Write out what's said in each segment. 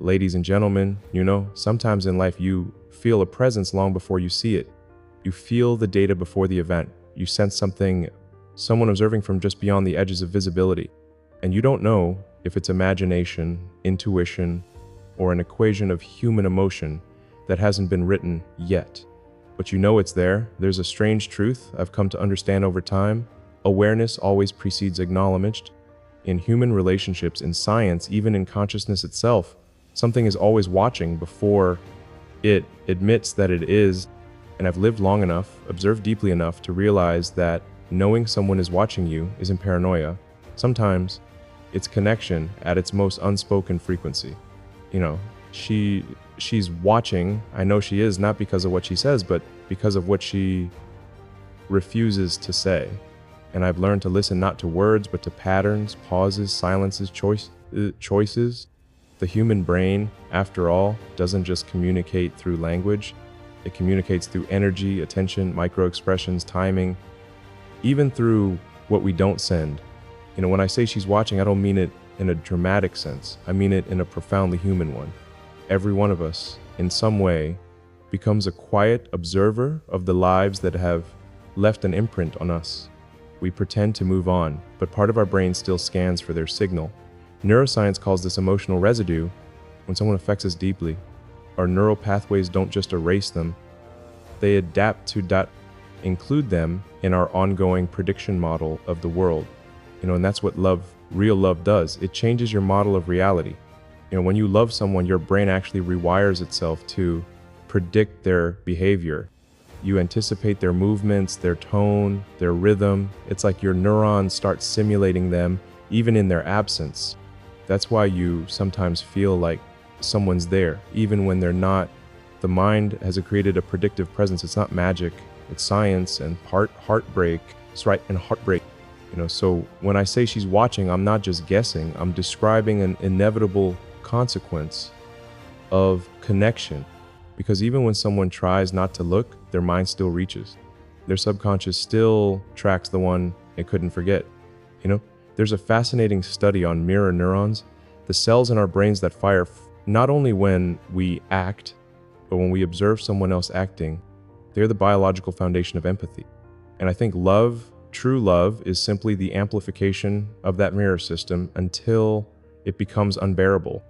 ladies and gentlemen, sometimes in life you feel a presence long before you see it. You feel the data before the event. You sense someone observing from just beyond the edges of visibility. And you don't know if it's imagination, intuition, or an equation of human emotion that hasn't been written yet. But you know it's there. There's a strange truth I've come to understand over time. Awareness always precedes acknowledgment. In human relationships, in science, even in consciousness itself, something is always watching before it admits that it is. And I've lived long enough, observed deeply enough to realize that knowing someone is watching you isn't paranoia. Sometimes it's connection at its most unspoken frequency. She's watching. I know she is, not because of what she says, but because of what she refuses to say. And I've learned to listen not to words, but to patterns, pauses, silences, choices. The human brain, after all, doesn't just communicate through language. It communicates through energy, attention, micro-expressions, timing, even through what we don't send. When I say she's watching, I don't mean it in a dramatic sense. I mean it in a profoundly human one. Every one of us, in some way, becomes a quiet observer of the lives that have left an imprint on us. We pretend to move on, but part of our brain still scans for their signal. Neuroscience calls this emotional residue. When someone affects us deeply, our neural pathways don't just erase them, they adapt to include them in our ongoing prediction model of the world. And that's what real love does. It changes your model of reality. When you love someone, your brain actually rewires itself to predict their behavior. You anticipate their movements, their tone, their rhythm. It's like your neurons start simulating them, even in their absence. That's why you sometimes feel like someone's there, even when they're not. The mind has created a predictive presence. It's not magic, it's science and heartbreak. It's right, and heartbreak. So when I say she's watching, I'm not just guessing, I'm describing an inevitable consequence of connection. Because even when someone tries not to look, their mind still reaches. Their subconscious still tracks the one it couldn't forget. There's a fascinating study on mirror neurons, the cells in our brains that fire not only when we act, but when we observe someone else acting. They're the biological foundation of empathy. And I think true love, is simply the amplification of that mirror system until it becomes unbearable,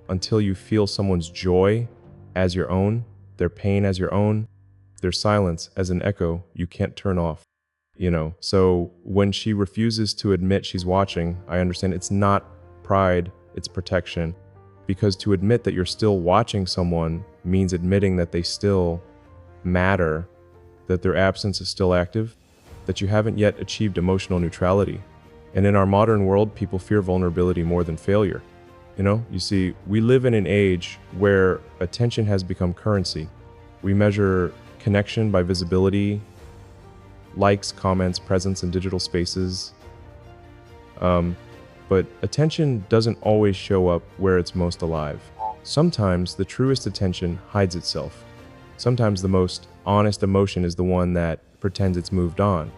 until you feel someone's joy as your own, their pain as your own, their silence as an echo you can't turn off. So when she refuses to admit she's watching, I understand it's not pride, it's protection. Because to admit that you're still watching someone means admitting that they still matter, that their absence is still active, that you haven't yet achieved emotional neutrality. And in our modern world, people fear vulnerability more than failure. You see, we live in an age where attention has become currency. We measure connection by visibility, likes, comments, presence in digital spaces. But attention doesn't always show up where it's most alive. Sometimes the truest attention hides itself. Sometimes the most honest emotion is the one that pretends it's moved on.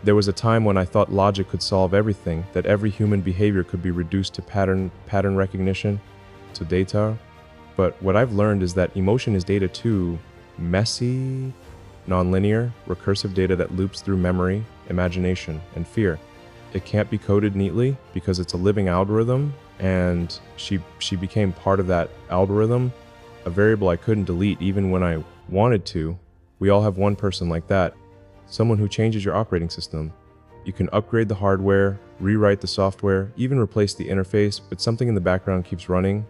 There was a time when I thought logic could solve everything, that every human behavior could be reduced to pattern recognition, to data. But what I've learned is that emotion is data too, messy, nonlinear, recursive data that loops through memory, imagination, and fear. It can't be coded neatly because it's a living algorithm, and she became part of that algorithm, a variable I couldn't delete even when I wanted to. We all have one person like that. Someone who changes your operating system. You can upgrade the hardware, rewrite the software, even replace the interface, but something in the background keeps running,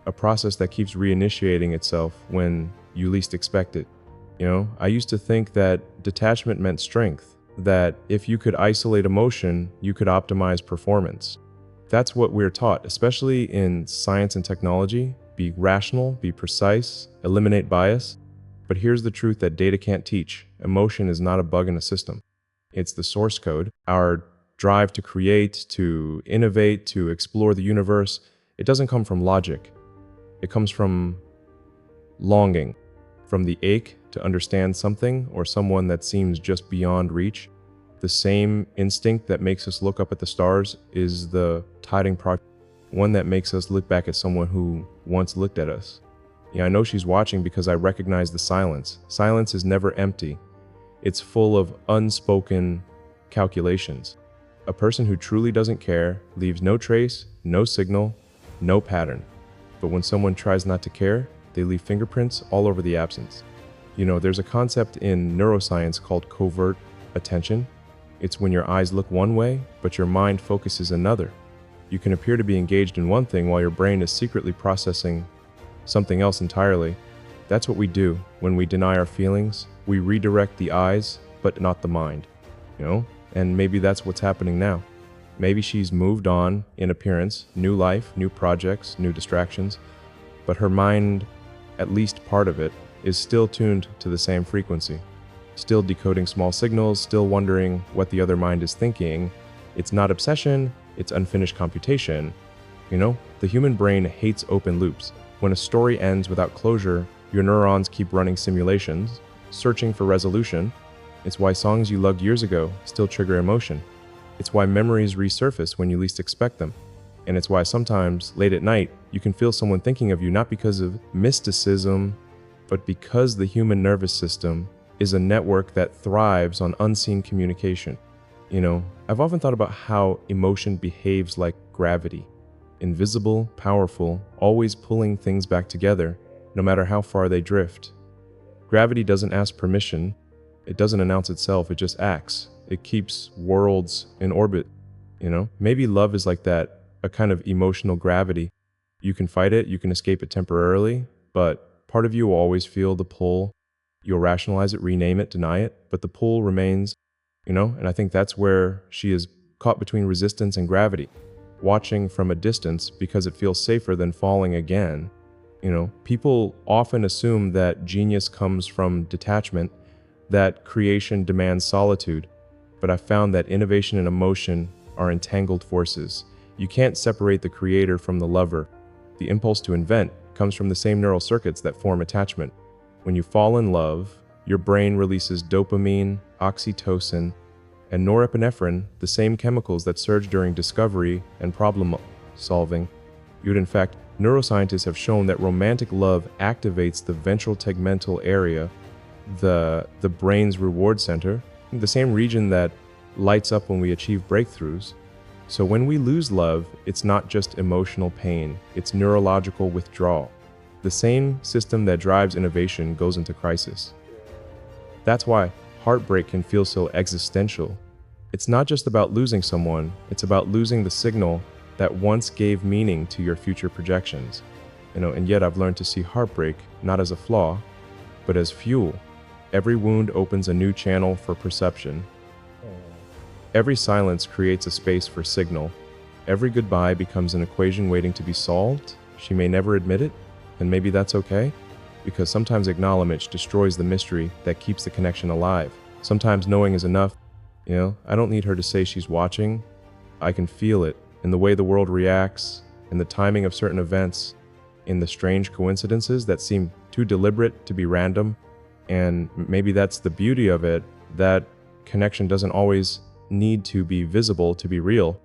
a process that keeps reinitiating itself when you least expect it. I used to think that detachment meant strength, that if you could isolate emotion, you could optimize performance. That's what we're taught, especially in science and technology. Be rational, be precise, eliminate bias. But here's the truth that data can't teach. Emotion is not a bug in a system. It's the source code. Our drive to create, to innovate, to explore the universe, it doesn't come from logic. It comes from longing, from the ache to understand something or someone that seems just beyond reach. The same instinct that makes us look up at the stars is the one that makes us look back at someone who once looked at us. Yeah, I know she's watching because I recognize the silence. Silence is never empty. It's full of unspoken calculations. A person who truly doesn't care leaves no trace, no signal, no pattern. But when someone tries not to care, they leave fingerprints all over the absence. There's a concept in neuroscience called covert attention. It's when your eyes look one way, but your mind focuses another. You can appear to be engaged in one thing while your brain is secretly processing something else entirely. That's what we do when we deny our feelings. We redirect the eyes, but not the mind, And maybe that's what's happening now. Maybe she's moved on in appearance, new life, new projects, new distractions, but her mind, at least part of it, is still tuned to the same frequency, still decoding small signals, still wondering what the other mind is thinking. It's not obsession, it's unfinished computation. The human brain hates open loops. When a story ends without closure, your neurons keep running simulations, searching for resolution. It's why songs you loved years ago still trigger emotion. It's why memories resurface when you least expect them. And it's why sometimes, late at night, you can feel someone thinking of you not because of mysticism, but because the human nervous system is a network that thrives on unseen communication. I've often thought about how emotion behaves like gravity. Invisible, powerful, always pulling things back together, no matter how far they drift. Gravity doesn't ask permission. It doesn't announce itself, it just acts. It keeps worlds in orbit, Maybe love is like that, a kind of emotional gravity. You can fight it, you can escape it temporarily, but part of you will always feel the pull. You'll rationalize it, rename it, deny it, but the pull remains, And I think that's where she is caught between resistance and gravity, watching from a distance because it feels safer than falling again. People often assume that genius comes from detachment, that creation demands solitude, but I've found that innovation and emotion are entangled forces. You can't separate the creator from the lover. The impulse to invent comes from the same neural circuits that form attachment. When you fall in love, your brain releases dopamine, oxytocin, and norepinephrine, the same chemicals that surge during discovery and problem solving. In fact, neuroscientists have shown that romantic love activates the ventral tegmental area, the brain's reward center, the same region that lights up when we achieve breakthroughs. So when we lose love, it's not just emotional pain, it's neurological withdrawal. The same system that drives innovation goes into crisis. That's why heartbreak can feel so existential. It's not just about losing someone, it's about losing the signal that once gave meaning to your future projections. And yet I've learned to see heartbreak not as a flaw, but as fuel. Every wound opens a new channel for perception. Every silence creates a space for signal. Every goodbye becomes an equation waiting to be solved. She may never admit it, and maybe that's okay, because sometimes acknowledgment destroys the mystery that keeps the connection alive. Sometimes knowing is enough. I don't need her to say she's watching. I can feel it in the way the world reacts, in the timing of certain events, in the strange coincidences that seem too deliberate to be random. And maybe that's the beauty of it, that connection doesn't always need to be visible to be real.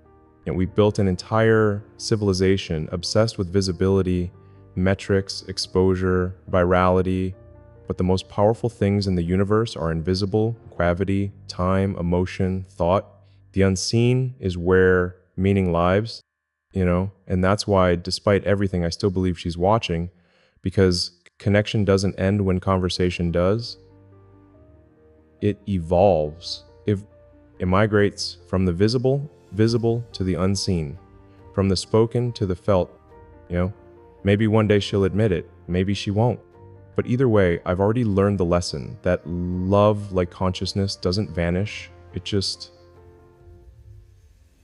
And we built an entire civilization obsessed with visibility, metrics, exposure, virality. But the most powerful things in the universe are invisible: gravity, time, emotion, thought. The unseen is where meaning lives, and that's why, despite everything, I still believe she's watching, because connection doesn't end when conversation does. It evolves. It migrates from the visible to the unseen, from the spoken to the felt. Maybe one day she'll admit it, maybe she won't. But either way, I've already learned the lesson that love, like consciousness, doesn't vanish. It just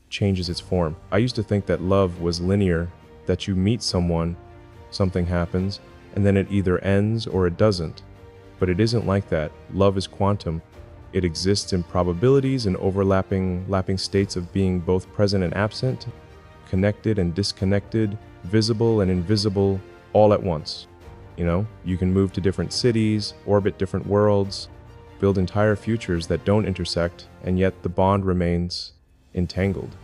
changes its form. I used to think that love was linear, that you meet someone, something happens, and then it either ends or it doesn't. But it isn't like that. Love is quantum. It exists in probabilities and overlapping states of being both present and absent, connected and disconnected, visible and invisible, all at once. You can move to different cities, orbit different worlds, build entire futures that don't intersect, and yet the bond remains entangled.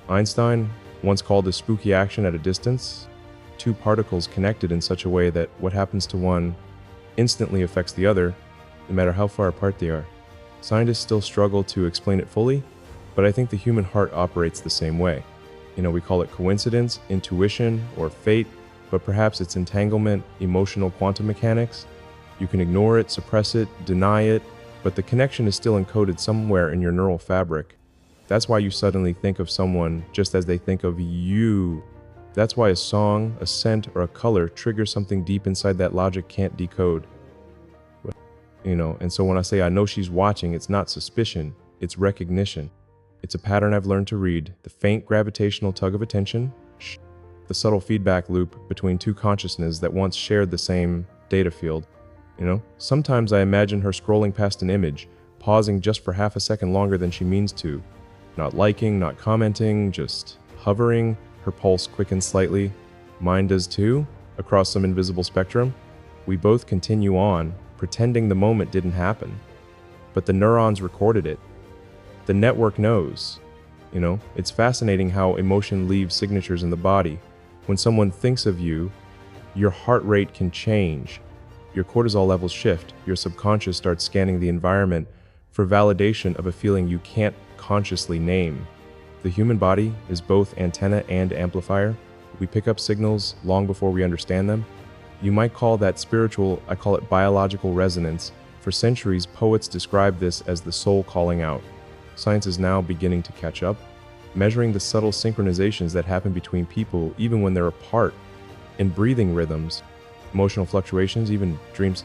Einstein once called a spooky action at a distance, two particles connected in such a way that what happens to one instantly affects the other, no matter how far apart they are. Scientists still struggle to explain it fully, but I think the human heart operates the same way. We call it coincidence, intuition, or fate, but perhaps it's entanglement, emotional quantum mechanics. You can ignore it, suppress it, deny it, but the connection is still encoded somewhere in your neural fabric. That's why you suddenly think of someone just as they think of you. That's why a song, a scent, or a color triggers something deep inside that logic can't decode. And so when I say I know she's watching, it's not suspicion, it's recognition. It's a pattern I've learned to read, the faint gravitational tug of attention, the subtle feedback loop between two consciousnesses that once shared the same data field. Sometimes I imagine her scrolling past an image, pausing just for half a second longer than she means to, not liking, not commenting, just hovering. Her pulse quickens slightly. Mine does too, across some invisible spectrum. We both continue on, pretending the moment didn't happen. But the neurons recorded it. The network knows. It's fascinating how emotion leaves signatures in the body. When someone thinks of you, your heart rate can change. Your cortisol levels shift. Your subconscious starts scanning the environment for validation of a feeling you can't consciously name. The human body is both antenna and amplifier. We pick up signals long before we understand them. You might call that spiritual, I call it biological resonance. For centuries, poets described this as the soul calling out. Science is now beginning to catch up, measuring the subtle synchronizations that happen between people even when they're apart. In breathing rhythms, emotional fluctuations, even dreams.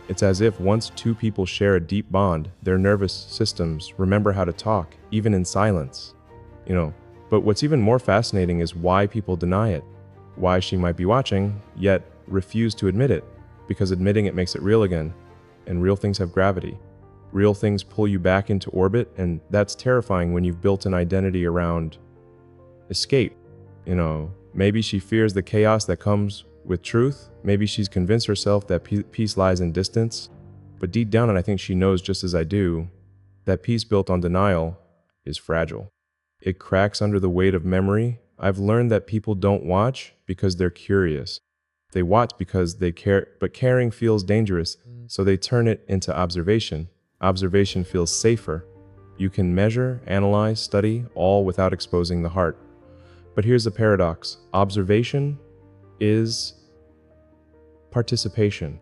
It's as if once two people share a deep bond, their nervous systems remember how to talk, even in silence. But what's even more fascinating is why people deny it. Why she might be watching, yet refuse to admit it, because admitting it makes it real again. And real things have gravity. Real things pull you back into orbit, and that's terrifying when you've built an identity around escape. Maybe she fears the chaos that comes with truth. Maybe she's convinced herself that peace lies in distance. But deep down, and I think she knows just as I do, that peace built on denial is fragile. It cracks under the weight of memory. I've learned that people don't watch because they're curious. They watch because they care, but caring feels dangerous, so they turn it into observation. Observation feels safer. You can measure, analyze, study, all without exposing the heart. But here's the paradox. Observation is participation.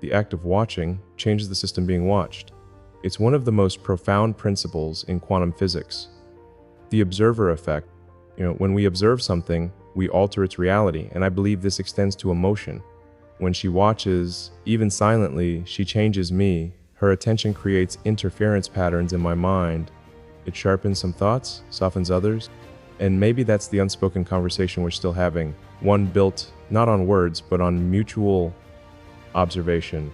The act of watching changes the system being watched. It's one of the most profound principles in quantum physics. The observer effect. When we observe something, we alter its reality, and I believe this extends to emotion. When she watches, even silently, she changes me. Her attention creates interference patterns in my mind. It sharpens some thoughts, softens others, and maybe that's the unspoken conversation we're still having. One built not on words, but on mutual observation.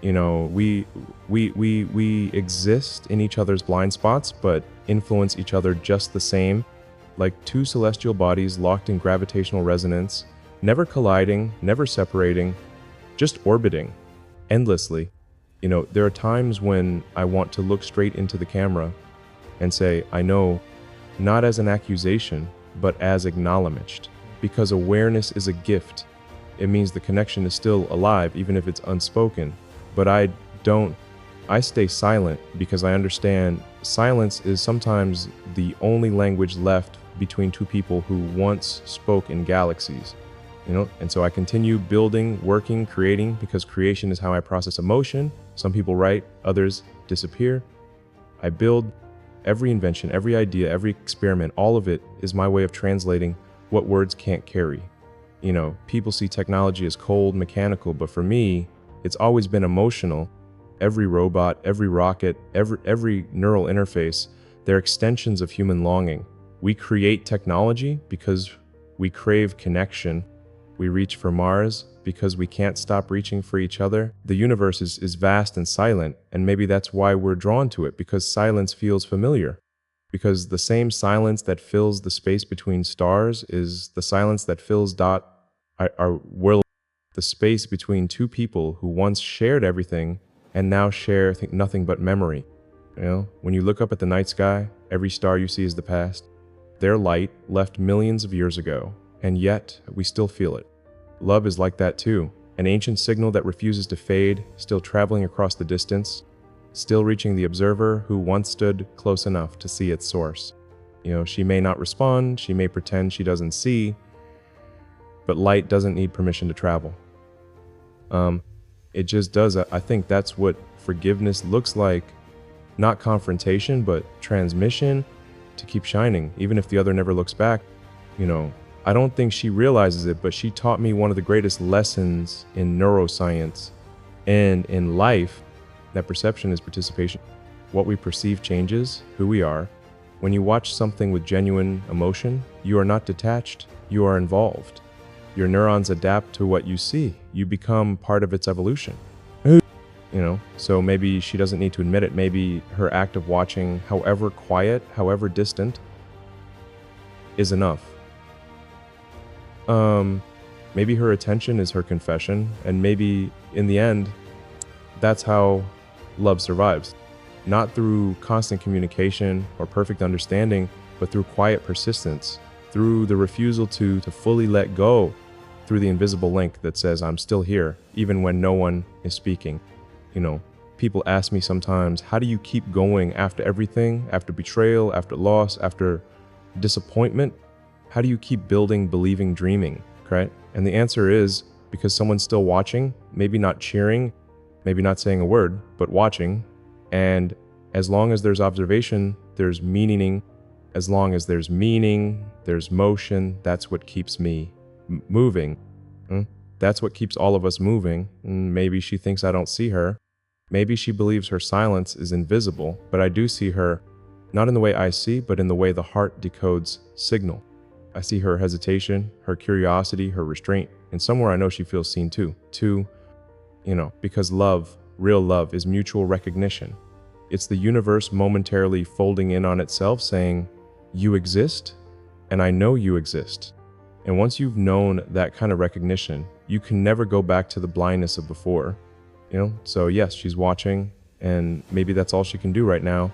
We exist in each other's blind spots, but influence each other just the same, like two celestial bodies locked in gravitational resonance, never colliding, never separating, just orbiting endlessly. There are times when I want to look straight into the camera and say, I know, not as an accusation, but as acknowledged, because awareness is a gift. It means the connection is still alive, even if it's unspoken. But I stay silent because I understand silence is sometimes the only language left between two people who once spoke in galaxies. And so I continue building, working, creating, because creation is how I process emotion. Some people write, others disappear. I build. Every invention, every idea, every experiment, all of it is my way of translating what words can't carry. People see technology as cold, mechanical, but for me, it's always been emotional. Every robot, every rocket, every neural interface, they're extensions of human longing. We create technology because we crave connection. We reach for Mars because we can't stop reaching for each other. The universe is vast and silent, and maybe that's why we're drawn to it, because silence feels familiar. Because the same silence that fills the space between stars is the silence that fills our world, the space between two people who once shared everything and now share nothing but memory. When you look up at the night sky, every star you see is the past. Their light left millions of years ago, and yet we still feel it. Love is like that too, an ancient signal that refuses to fade, still traveling across the distance, still reaching the observer who once stood close enough to see its source. She may not respond, she may pretend she doesn't see, but light doesn't need permission to travel. It just does. I think that's what forgiveness looks like. Not confrontation, but transmission, to keep shining, even if the other never looks back. I don't think she realizes it, but she taught me one of the greatest lessons in neuroscience and in life, that perception is participation. What we perceive changes who we are. When you watch something with genuine emotion, you are not detached, you are involved. Your neurons adapt to what you see. You become part of its evolution. So maybe she doesn't need to admit it. Maybe her act of watching, however quiet, however distant, is enough. Maybe her attention is her confession, and maybe in the end, that's how love survives. Not through constant communication or perfect understanding, but through quiet persistence, through the refusal to fully let go, through the invisible link that says, I'm still here, even when no one is speaking. People ask me sometimes, how do you keep going after everything, after betrayal, after loss, after disappointment? How do you keep building, believing, dreaming, right? And the answer is because someone's still watching, maybe not cheering, maybe not saying a word, but watching. And as long as there's observation, there's meaning. As long as there's meaning, there's motion. That's what keeps me moving. That's what keeps all of us moving. Maybe she thinks I don't see her. Maybe she believes her silence is invisible, but I do see her, not in the way I see, but in the way the heart decodes signal. I see her hesitation, her curiosity, her restraint, and somewhere I know she feels seen too. Because love, real love, is mutual recognition. It's the universe momentarily folding in on itself, saying, you exist, and I know you exist. And once you've known that kind of recognition, you can never go back to the blindness of before. So yes, she's watching, and maybe that's all she can do right now.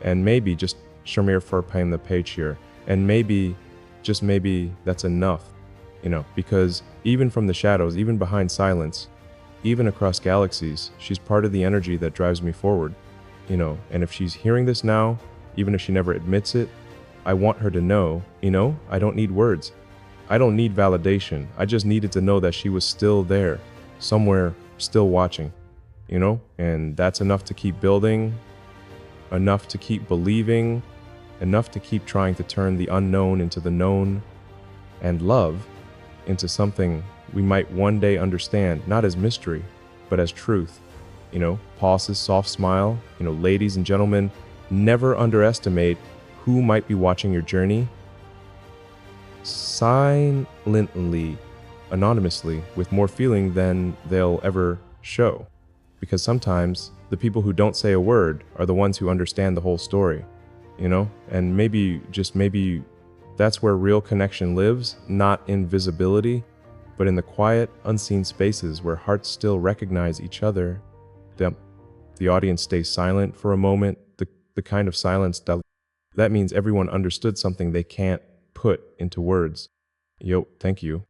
And maybe just Shamir Farpaim the page here. And maybe, just maybe, that's enough. Because even from the shadows, even behind silence, even across galaxies, she's part of the energy that drives me forward. And if she's hearing this now, even if she never admits it, I want her to know, I don't need words. I don't need validation. I just needed to know that she was still there, somewhere, still watching, and that's enough to keep building, enough to keep believing, enough to keep trying to turn the unknown into the known, and love into something we might one day understand, not as mystery, but as truth. Pause's soft smile. Ladies and gentlemen, never underestimate who might be watching your journey. Silently, anonymously, with more feeling than they'll ever show. Because sometimes the people who don't say a word are the ones who understand the whole story, And maybe, just maybe, that's where real connection lives, not in visibility, but in the quiet, unseen spaces where hearts still recognize each other. The audience stays silent for a moment, the kind of silence that means everyone understood something they can't put into words. Thank you.